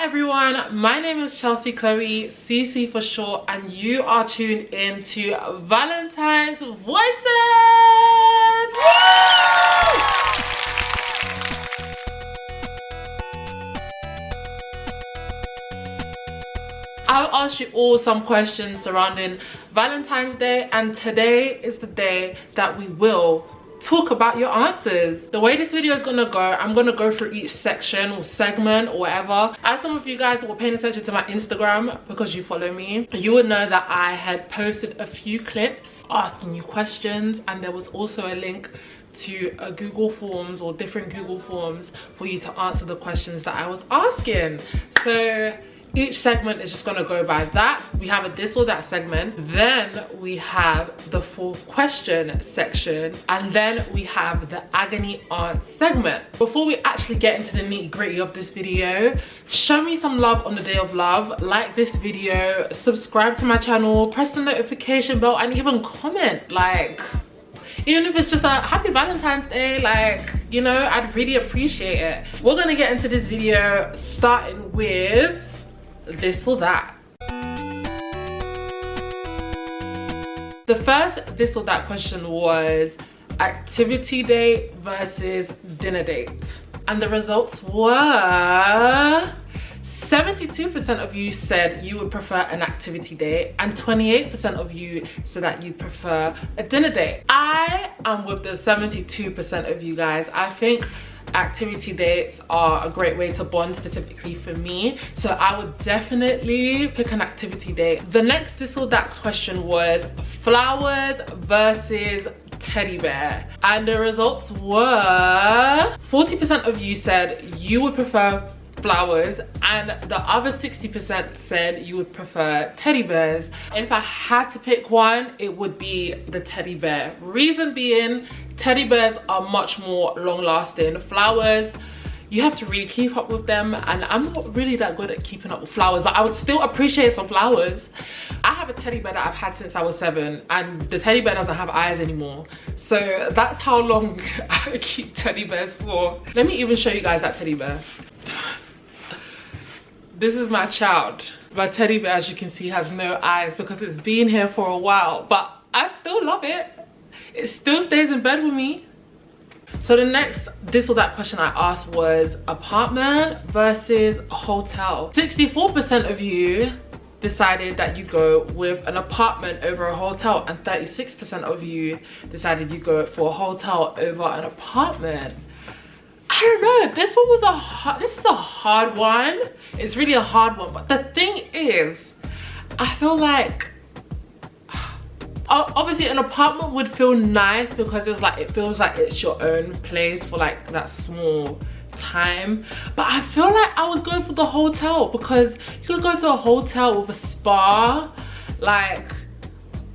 everyone, my name is Chelsea Chloe, CC for short, and you are tuned in to Valentine's Voices! Woo! I'll ask you all some questions surrounding Valentine's Day, and today is the day that we will talk about your answers. The way this video is gonna go, I'm gonna go through each section or segment or whatever. As some of you guys were paying attention to my Instagram because you follow me, you would know that I had posted a few clips asking you questions, and there was also a link to a Google Forms or different Google Forms for you to answer the questions that I was asking. So each segment is just going to go by that. We have a this or that segment, then we have the full question section, and then we have the agony aunt segment. Before we actually get into the nitty-gritty of this video, show me some love on the day of love. Like this video, subscribe to my channel, press the notification bell, and even comment. Like, even if it's just a happy Valentine's Day, like, you know, I'd really appreciate it. We're gonna get into this video starting with this or that. The first this or that question was activity date versus dinner date, and the results were 72% of you said you would prefer an activity date, and 28% of you said that you'd prefer a dinner date. I am with the 72% of you guys. I think activity dates are a great way to bond, specifically for me, so I would definitely pick an activity date. The next this or that question was flowers versus teddy bear, and the results were 40% of you said you would prefer flowers, and the other 60% said you would prefer teddy bears. If I had to pick one, it would be the teddy bear. Reason being, teddy bears are much more long lasting. Flowers, you have to really keep up with them, and I'm not really that good at keeping up with flowers, but I would still appreciate some flowers. I have a teddy bear that I've had since I was 7, and the teddy bear doesn't have eyes anymore, so that's how long I keep teddy bears for. Let me even show you guys that teddy bear. This is my child. My teddy bear, as you can see, has no eyes because it's been here for a while, but I still love it. It still stays in bed with me. So the next this or that question I asked was apartment versus hotel. 64% of you decided that you go with an apartment over a hotel, and 36% of you decided you go for a hotel over an apartment. I don't know, this one was this is a hard one. It's really a hard one, but the thing is, I feel like obviously an apartment would feel nice because it's like, it feels like it's your own place for like that small time, but I feel like I would go for the hotel because you could go to a hotel with a spa, like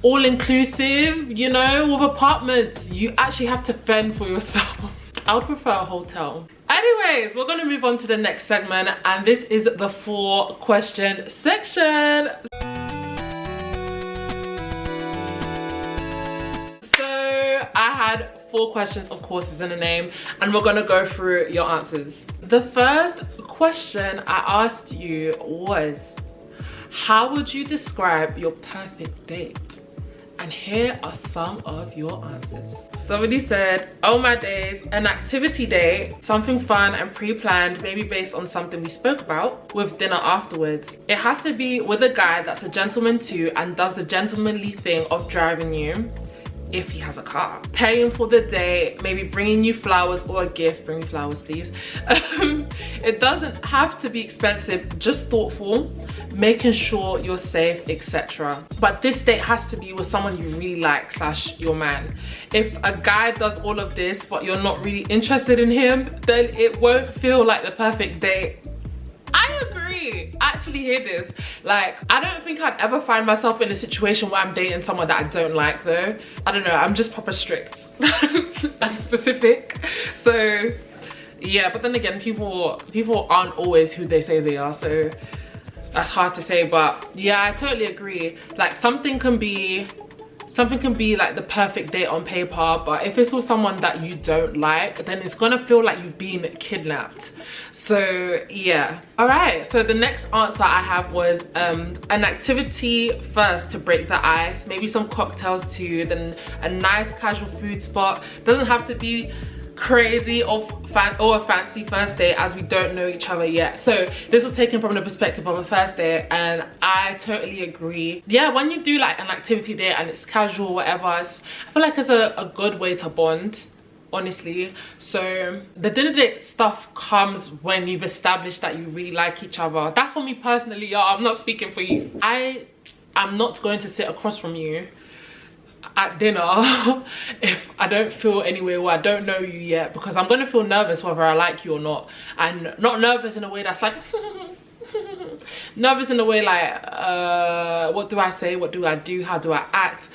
all inclusive, you know. With apartments, you actually have to fend for yourself. I would prefer a hotel. Anyways, we're gonna move on to the next segment, and this is the 4 question section. So I had 4 questions, of course is in the name, and we're gonna go through your answers. The first question I asked you was, how would you describe your perfect date? And here are some of your answers. Somebody said, oh my days, an activity date, something fun and pre-planned, maybe based on something we spoke about, with dinner afterwards. It has to be with a guy that's a gentleman too and does the gentlemanly thing of driving you, if he has a car, paying for the date, maybe bringing you flowers or a gift. Bring me flowers, please. It doesn't have to be expensive, just thoughtful, making sure you're safe, etc. But this date has to be with someone you really like / your man. If a guy does all of this but you're not really interested in him, then it won't feel like the perfect date. I agree. I actually hear this. Like, I don't think I'd ever find myself in a situation where I'm dating someone that I don't like though. I don't know, I'm just proper strict and specific. So yeah, but then again, people aren't always who they say they are, so that's hard to say. But yeah, I totally agree. Like, something can be like the perfect date on paper, but if it's with someone that you don't like, then it's gonna feel like you've been kidnapped. So yeah. All right, so the next answer I have was an activity first to break the ice, maybe some cocktails too, then a nice casual food spot. Doesn't have to be crazy or a fancy first date, as we don't know each other yet. So this was taken from the perspective of a first date, and I totally agree. Yeah, when you do like an activity date and it's casual, whatever, I feel like it's a good way to bond, honestly. So the dinner date stuff comes when you've established that you really like each other. That's for me personally, y'all. I'm not speaking for you. I am not going to sit across from you at dinner if I don't feel any way, or I don't know you yet, because I'm gonna feel nervous whether I like you or not. And not nervous in a way that's like nervous in a way like what do I say, what do I do, how do I act,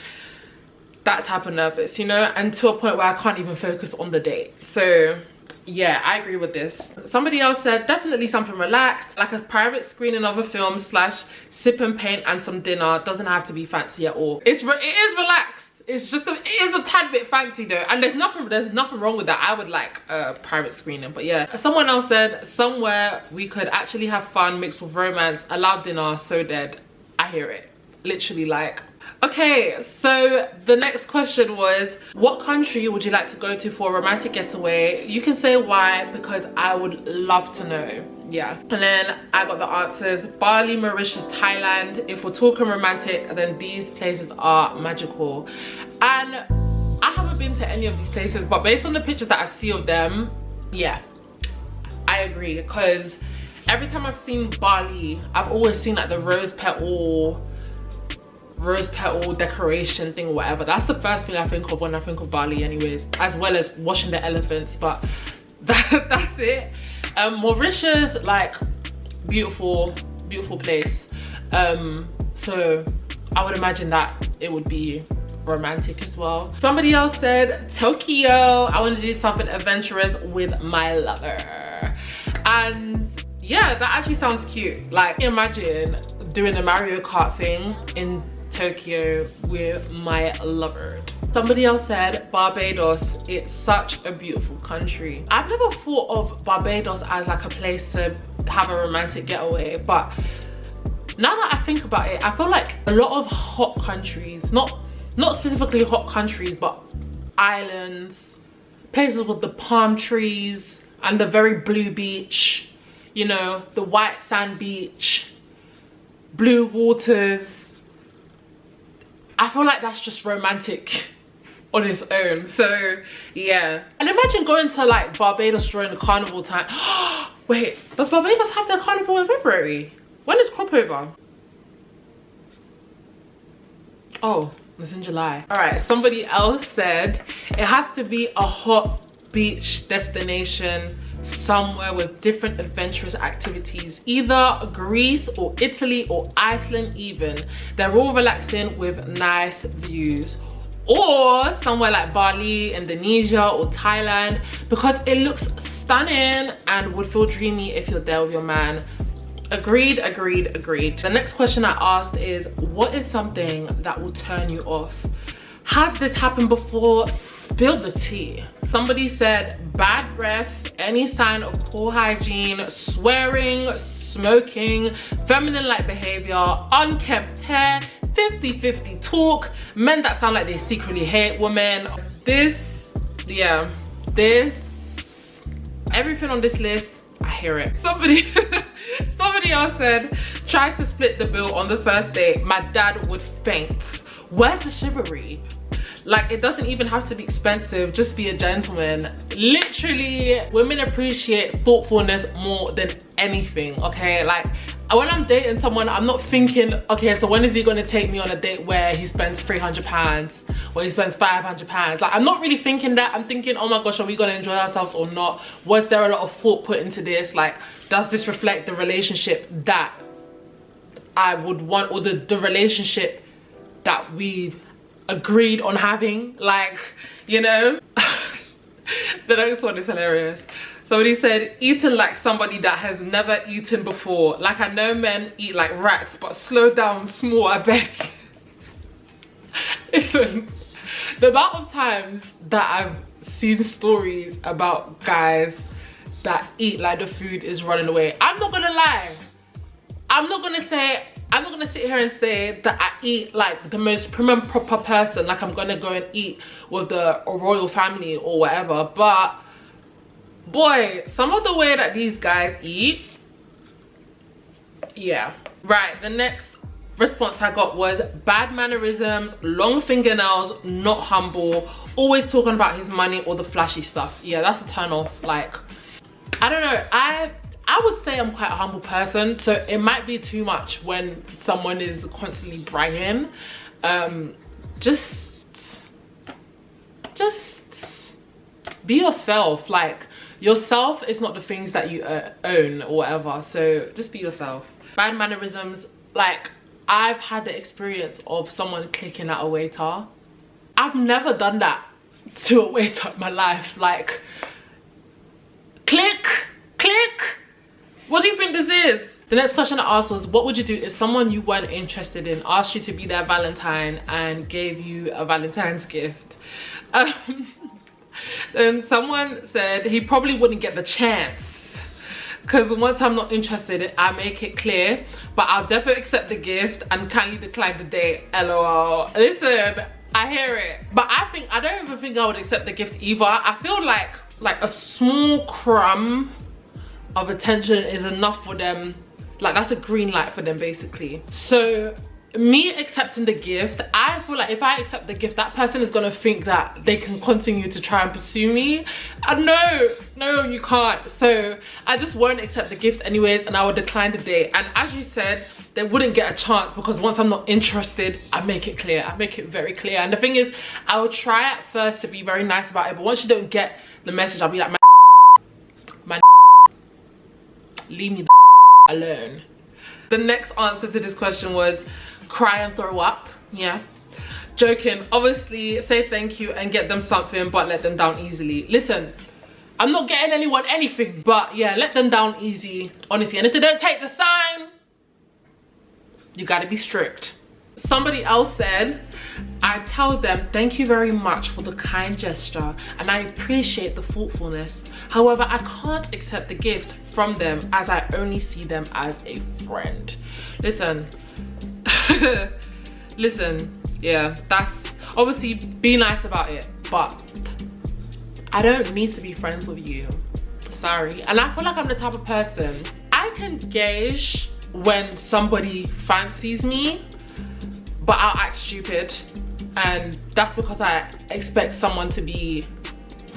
that type of nervous, you know, and to a point where I can't even focus on the date. So yeah, I agree with this. Somebody else said definitely something relaxed, like a private screening of a film / sip and paint and some dinner. Doesn't have to be fancy at all. It is relaxed. It's just it is a tad bit fancy though, and there's nothing wrong with that. I would like a private screening, but yeah. Someone else said somewhere we could actually have fun mixed with romance. Allow dinner. So dead. I hear it. Literally, like. Okay, so the next question was, what country would you like to go to for a romantic getaway? You can say why, because I would love to know. Yeah. And then I got the answers: Bali, Mauritius, Thailand. If we're talking romantic, then these places are magical. And I haven't been to any of these places, but based on the pictures that I see of them, yeah, I agree. Because every time I've seen Bali, I've always seen like the rose petal decoration thing, whatever. That's the first thing I think of when I think of Bali anyways, as well as washing the elephants, but that's it. Mauritius, like, beautiful place. So I would imagine that it would be romantic as well. Somebody else said Tokyo. I want to do something adventurous with my lover. And yeah, that actually sounds cute. Like, imagine doing the Mario Kart thing in Tokyo with my lover. Somebody else said Barbados. It's such a beautiful country. I've never thought of Barbados as like a place to have a romantic getaway, but now that I think about it, I feel like a lot of hot countries, not specifically hot countries, but islands, places with the palm trees and the very blue beach, you know, the white sand beach, blue waters. I feel like that's just romantic on its own. So yeah, and imagine going to like Barbados during the carnival time. Wait, does Barbados have their carnival in February? When is crop over? Oh, it's in July. All right, somebody else said it has to be a hot beach destination, somewhere with different adventurous activities, either Greece or Italy or Iceland even. They're all relaxing with nice views. Or somewhere like Bali, Indonesia or Thailand, because it looks stunning and would feel dreamy if you're there with your man. Agreed. The next question I asked is, what is something that will turn you off? Has this happened before? Spill the tea. Somebody said bad breath, any sign of poor hygiene, swearing, smoking, feminine-like behavior, unkempt hair, 50-50 talk, men that sound like they secretly hate women. Everything on this list, I hear it. Somebody else said, tries to split the bill on the first date, my dad would faint. Where's the chivalry? Like, it doesn't even have to be expensive, just be a gentleman. Literally, women appreciate thoughtfulness more than anything, okay? Like, when I'm dating someone, I'm not thinking, okay, so when is he gonna take me on a date where he spends £300 or he spends £500? Like, I'm not really thinking that. I'm thinking, oh my gosh, are we gonna enjoy ourselves or not? Was there a lot of thought put into this? Like, does this reflect the relationship that I would want, or the relationship that we've agreed on having? Like, you know. The next one is hilarious. Somebody said, eating like somebody that has never eaten before. Like, I know men eat like rats, but slow down, small, I beg. Listen, the amount of times that I've seen stories about guys that eat like the food is running away. I'm not gonna lie. I'm not gonna sit here and say that I eat like the most prim and proper person, like I'm gonna go and eat with the royal family or whatever, but boy, some of the way that these guys eat, yeah. Right, the next response I got was bad mannerisms, long fingernails, not humble, always talking about his money or the flashy stuff. Yeah, that's a turn off. Like, I don't know, I would say I'm quite a humble person, so it might be too much when someone is constantly bragging. Just be yourself. Like, yourself is not the things that you own or whatever, so just be yourself. Bad mannerisms, like, I've had the experience of someone clicking at a waiter. I've never done that to a waiter in my life. Like, click. What do you think this is? The next question I asked was, what would you do if someone you weren't interested in asked you to be their Valentine and gave you a Valentine's gift? Then someone said he probably wouldn't get the chance, because once I'm not interested, I make it clear, but I'll definitely accept the gift and kindly decline the date. LOL. Listen, I hear it, but I don't even think I would accept the gift either. I feel like a small crumb of attention is enough for them. Like, that's a green light for them basically. So me accepting the gift, I feel like if I accept the gift, that person is gonna think that they can continue to try and pursue me. No, you can't. So I just won't accept the gift anyways, and I will decline the date. And as you said, they wouldn't get a chance, because once I'm not interested, I make it clear. I make it very clear. And the thing is, I will try at first to be very nice about it, but once you don't get the message, I'll be like, man, leave me the alone. The next answer to this question was cry and throw up. Yeah, joking. Obviously say thank you and get them something, but let them down easily. Listen, I'm not getting anyone anything, but yeah, let them down easy, honestly. And if they don't take the sign, you gotta be strict. Somebody else said, I tell them thank you very much for the kind gesture and I appreciate the thoughtfulness. However, I can't accept the gift from them as I only see them as a friend. Listen, listen, yeah, that's obviously, be nice about it, but I don't need to be friends with you. Sorry. And I feel like I'm the type of person, I can gauge when somebody fancies me, but I'll act stupid, and that's because I expect someone to be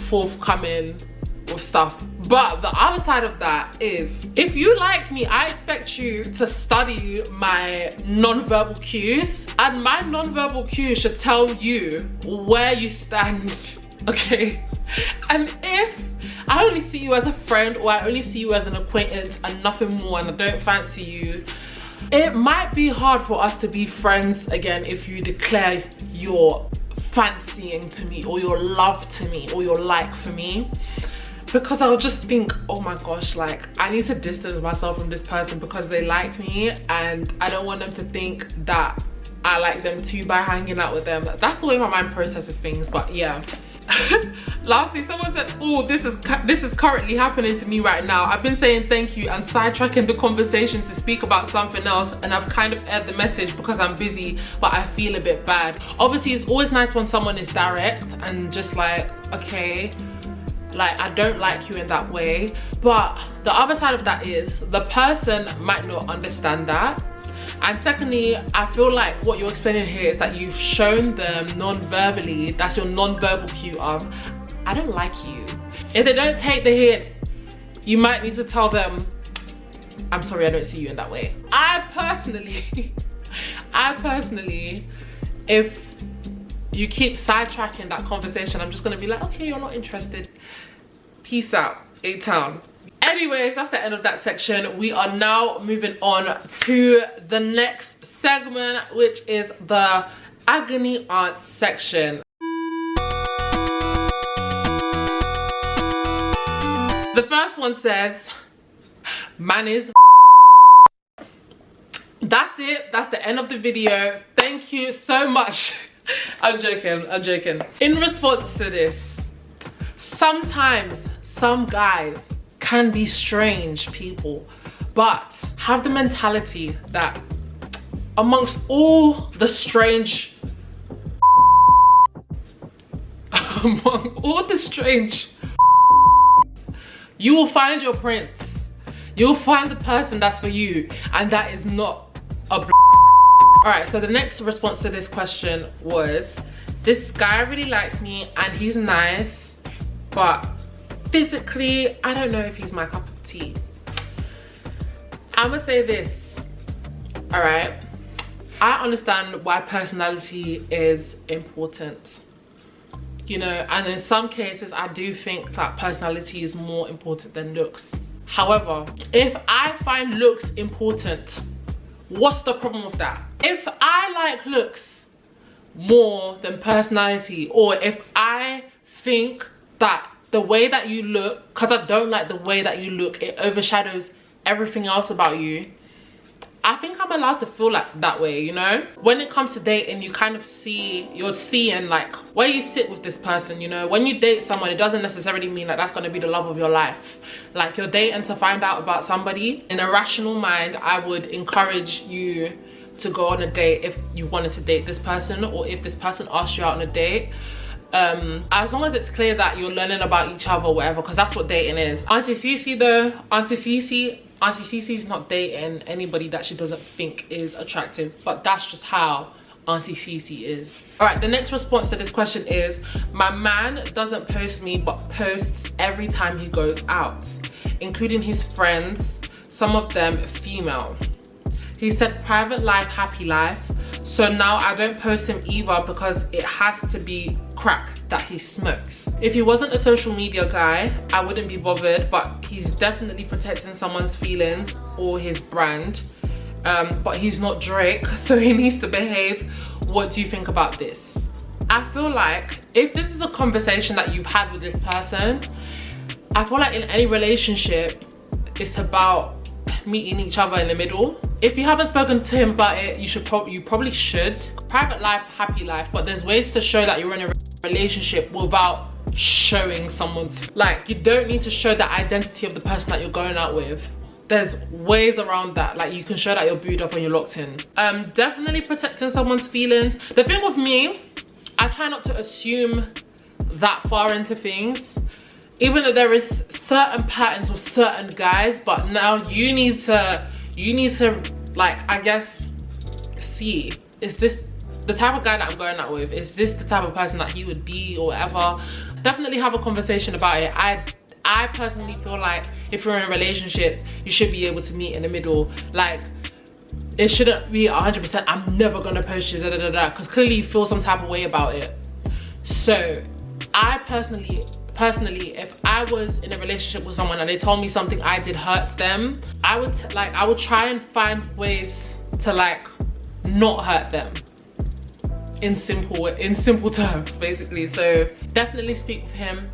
forthcoming with stuff. But the other side of that is, if you like me, I expect you to study my non-verbal cues, and my non-verbal cues should tell you where you stand, okay? And if I only see you as a friend, or I only see you as an acquaintance and nothing more, and I don't fancy you, it might be hard for us to be friends again if you declare your fancying to me, or your love to me, or your like for me. Because I'll just think, oh my gosh, like, I need to distance myself from this person because they like me, and I don't want them to think that I like them too by hanging out with them. That's the way my mind processes things. But yeah. Lastly, someone said, oh, this is currently happening to me right now. I've been saying thank you and sidetracking the conversation to speak about something else, and I've kind of aired the message because I'm busy, but I feel a bit bad. Obviously, it's always nice when someone is direct and just like, okay, like, I don't like you in that way. But the other side of that is the person might not understand that. And secondly, I feel like what you're explaining here is that you've shown them non-verbally, that's your non-verbal cue of, I don't like you. If they don't take the hint, you might need to tell them, I'm sorry, I don't see you in that way. I personally, if you keep sidetracking that conversation, I'm just gonna be like, okay, you're not interested. Peace out, A-Town. Anyways, that's the end of that section. We are now moving on to the next segment, which is the agony aunt section. The first one says, man is that's it. That's the end of the video. Thank you so much. I'm joking. In response to this, sometimes some guys can be strange, people, but have the mentality that amongst all the strange among all the strange, you will find your prince. You'll find the person that's for you, and that is not a all right, so the next response to this question was, this guy really likes me and he's nice, but physically I don't know if he's my cup of tea. I'm gonna say this, all right, I understand why personality is important, you know, and in some cases I do think that personality is more important than looks. However, if I find looks important, what's the problem with that? If I like looks more than personality, or if I think that the way that you look, because I don't like the way that you look, it overshadows everything else about you, I think I'm allowed to feel like that way, you know? When it comes to dating, you kind of see, you're seeing like where you sit with this person, you know? When you date someone, it doesn't necessarily mean that that's gonna be the love of your life. Like, you're dating to find out about somebody. In a rational mind, I would encourage you to go on a date if you wanted to date this person, or if this person asked you out on a date. As long as it's clear that you're learning about each other or whatever, because that's what dating is. Auntie Cece though, Auntie Cece's not dating anybody that she doesn't think is attractive, but that's just how Auntie Cece is. All right, the next response to this question is, my man doesn't post me but posts every time he goes out, including his friends, some of them female. He said private life, happy life. So now I don't post him either because it has to be crack that he smokes. If he wasn't a social media guy, I wouldn't be bothered, but he's definitely protecting someone's feelings or his brand. But he's not Drake, so he needs to behave. What do you think about this? I feel like if this is a conversation that you've had with this person, I feel like in any relationship, it's about meeting each other in the middle. If you haven't spoken to him about it, you probably should. Private life, happy life, but there's ways to show that you're in a relationship without showing someone's, like, you don't need to show the identity of the person that you're going out with. There's ways around that. Like, you can show that you're booed up and you're locked in. Definitely protecting someone's feelings. The thing with me, I try not to assume that far into things, even though there is certain patterns with certain guys, but now you need to like, I guess, see, is this the type of guy that I'm going out with? Is this the type of person that he would be or whatever? Definitely have a conversation about it. I personally feel like if you're in a relationship, you should be able to meet in the middle. Like, it shouldn't be 100% I'm never gonna post you, because clearly you feel some type of way about it. So I personally, if I was in a relationship with someone and they told me something I did hurts them, I would try and find ways to like not hurt them in simple terms, basically. So definitely speak with him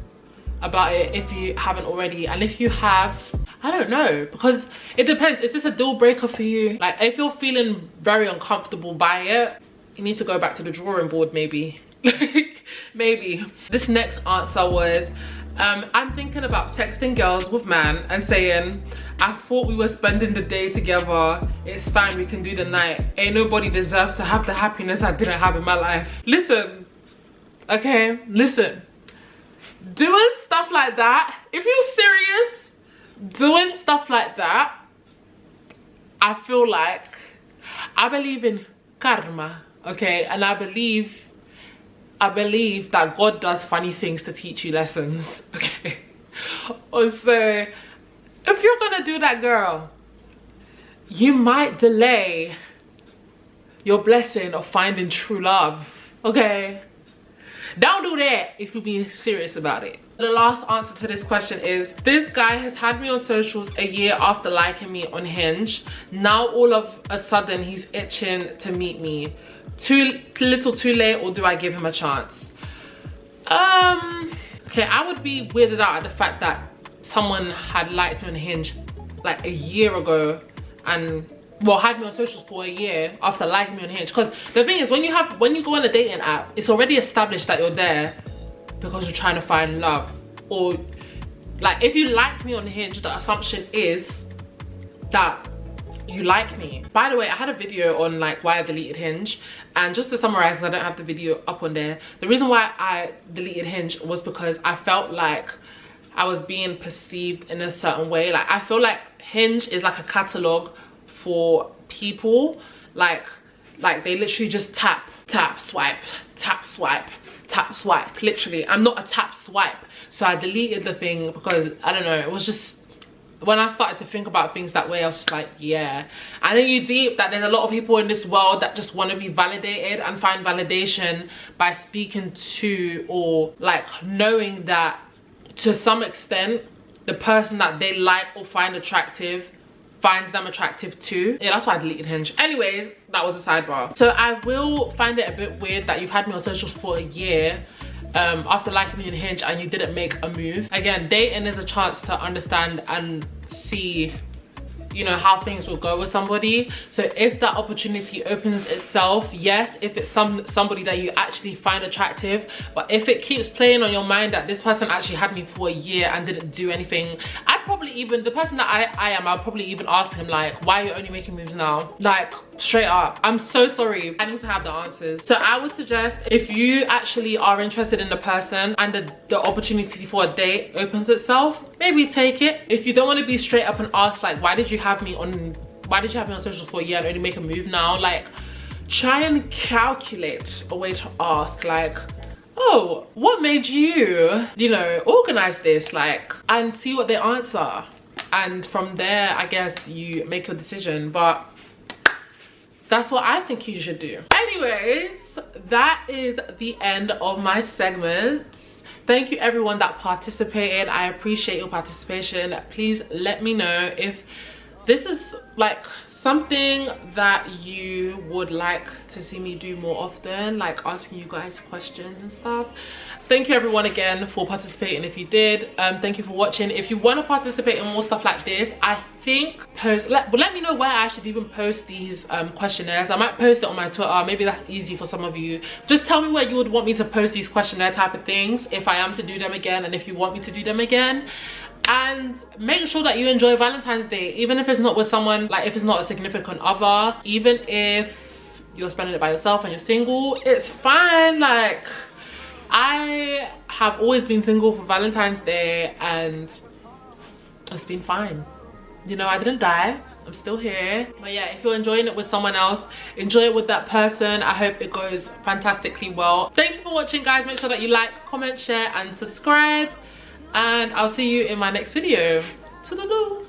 about it if you haven't already, and if you have, I don't know, because it depends. Is this a deal breaker for you? Like, if you're feeling very uncomfortable by it, you need to go back to the drawing board, maybe. Maybe. This next answer was, I'm thinking about texting girls with man and saying, I thought we were spending the day together, it's fine, we can do the night, ain't nobody deserves to have the happiness I didn't have in my life. Listen, okay, listen, doing stuff like that, if you're serious, doing stuff like that, I feel like, I believe in karma, okay, and I believe that God does funny things to teach you lessons, okay? Also, if you're gonna do that, girl, you might delay your blessing of finding true love, okay? Don't do that if you're being serious about it. The last answer to this question is, this guy has had me on socials a year after liking me on Hinge. Now all of a sudden he's itching to meet me. Too little too late, or do I give him a chance? Okay, I would be weirded out at the fact that someone had liked me on Hinge like a year ago and, well, had me on socials for a year after liking me on Hinge. Because the thing is, when you go on a dating app, it's already established that you're there because you're trying to find love, or Like, if you like me on Hinge, the assumption is that you like me. By the way, I had a video on like why I deleted Hinge, and just to summarize, because I don't have the video up on there, the reason why I deleted Hinge was because I felt like I was being perceived in a certain way. Like, I feel like Hinge is like a catalog for people, like they literally just tap, swipe, tap, swipe, tap, swipe. Literally, I'm not a tap swipe. So I deleted the thing because, I don't know, it was just, when I started to think about things that way, I was just like, yeah. I know you deep that there's a lot of people in this world that just want to be validated and find validation by speaking to, or like knowing that to some extent the person that they like or find attractive finds them attractive too. Yeah, that's why I deleted Hinge. Anyways, that was a sidebar. So I will find it a bit weird that you've had me on socials for a year after liking me on Hinge and you didn't make a move. Again, dating is a chance to understand and see, you know, how things will go with somebody. So if that opportunity opens itself, yes, if it's somebody that you actually find attractive, but if it keeps playing on your mind that this person actually had me for a year and didn't do anything, I'd probably even, the person that I am, I'll probably even ask him like, why are you only making moves now? Like, straight up, I'm so sorry. I need to have the answers. So I would suggest, if you actually are interested in the person and the opportunity for a date opens itself, maybe take it. If you don't want to be straight up and ask like, why did you have me on socials for a year and only make a move now? Like, try and calculate a way to ask, like, oh, what made you, you know, organize this, like, and see what they answer. And from there, I guess you make your decision. But that's what I think you should do. Anyways, that is the end of my segments. Thank you everyone that participated. I appreciate your participation. Please let me know if this is like something that you would like to see me do more often, like asking you guys questions and stuff. Thank you everyone again for participating if you did. Thank you for watching. If you want to participate in more stuff like this, I think let me know where I should even post these questionnaires. I might post it on my Twitter. Maybe that's easy for some of you. Just tell me where you would want me to post these questionnaire type of things, if I am to do them again and if you want me to do them again. And make sure that you enjoy Valentine's Day, even if it's not with someone, like if it's not a significant other, even if you're spending it by yourself and you're single, it's fine. Like, I have always been single for Valentine's Day and it's been fine. You know, I didn't die, I'm still here. But yeah, if you're enjoying it with someone else, enjoy it with that person. I hope it goes fantastically well. Thank you for watching, guys. Make sure that you like, comment, share and subscribe, and I'll see you in my next video. Toodaloo.